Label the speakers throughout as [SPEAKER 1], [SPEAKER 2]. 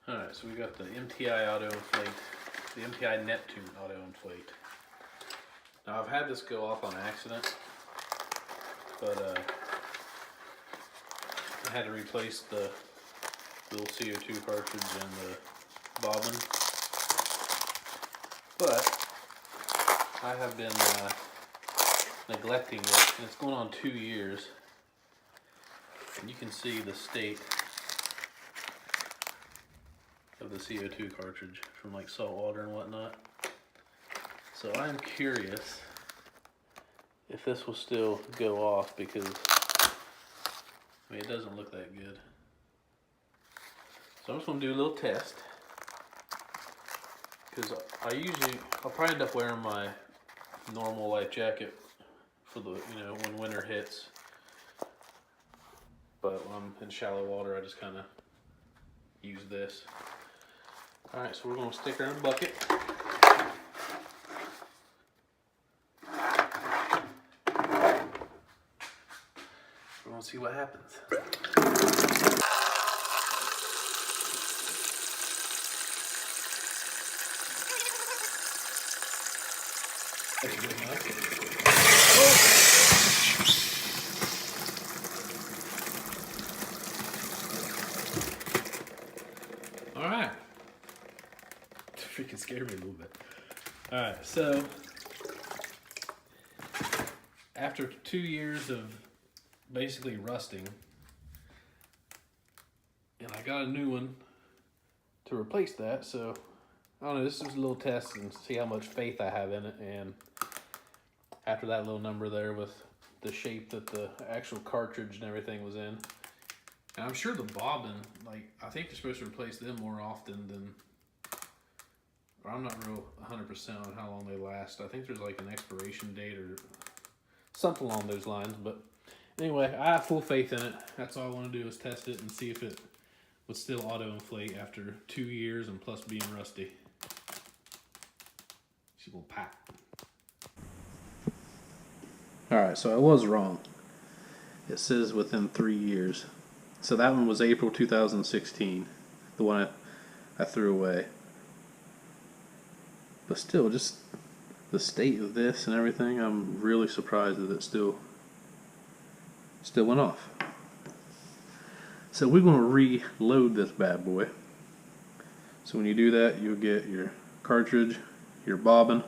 [SPEAKER 1] Alright, so we got the MTI Auto Inflate, the MTI Neptune Auto Inflate. Now I've had this go off on accident, but I had to replace the little CO2 cartridge and the bobbin. But I have been neglecting it, and it's going on 2 years. And you can see the state of the CO2 cartridge from like salt water and whatnot. So I'm curious if this will still go off, because I mean, it doesn't look that good. So I'm just gonna do a little test, because I'll probably end up wearing my normal life jacket for the, when winter hits. But when I'm in shallow water, I just kind of use this. Alright, so we're going to stick her in a bucket. We're going to see what happens. That's good enough. Oh. Alright. Freaking scared me a little bit. Alright, so after 2 years of basically rusting, and I got a new one to replace that, so I don't know, this is a little test and see how much faith I have in it. And after that little number there with the shape that the actual cartridge and everything was in, and I'm sure the bobbin, like, I think you're supposed to replace them more often than, or I'm not real 100% on how long they last. I think there's like an expiration date or something along those lines. But anyway, I have full faith in it. That's all I want to do is test it and see if it would still auto-inflate after 2 years and plus being rusty. She will pop. Alright, so I was wrong. It says within 3 years. So that one was April 2016, the one I threw away. But still, just the state of this and everything, I'm really surprised that it still went off. So we're going to reload this bad boy. So when you do that, you'll get your cartridge, your bobbin.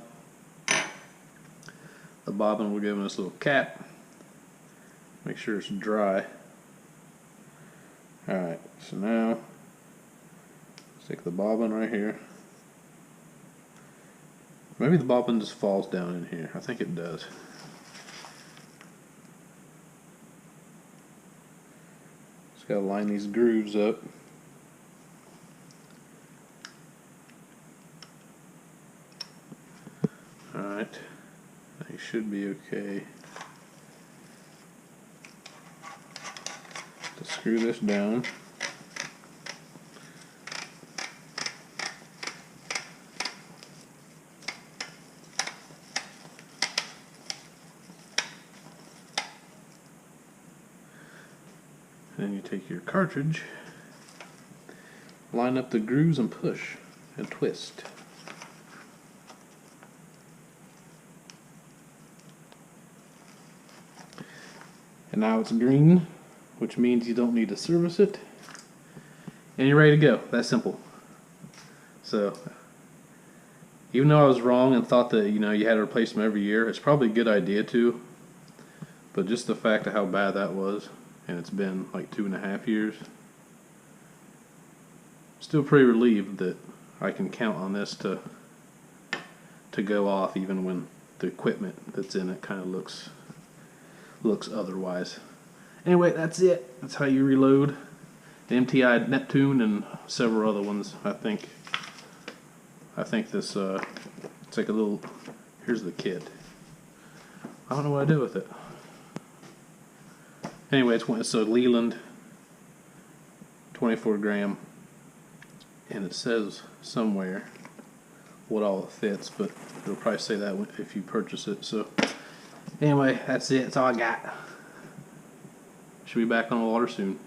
[SPEAKER 1] The bobbin will give us a little cap. Make sure it's dry. Alright, so now stick the bobbin right here. Maybe the bobbin just falls down in here. I think it does. Just gotta line these grooves up. Alright, they should be okay. To screw this down. Then you take your cartridge, line up the grooves and push and twist. And now it's green, which means you don't need to service it. And you're ready to go. That's simple. So, even though I was wrong and thought that, you had to replace them every year, it's probably a good idea to. But just the fact of how bad that was, and it's been like 2.5 years, still pretty relieved that I can count on this to go off, even when the equipment that's in it kind of looks otherwise. Anyway, that's it. That's how you reload the MTI Neptune and several other ones. I think this it's like a little, here's the kit. I don't know what I do with it. Anyway, it's a Leland 24 gram, and it says somewhere what all it fits, but it'll probably say that if you purchase it. So anyway, that's it. That's all I got. Should be back on the water soon.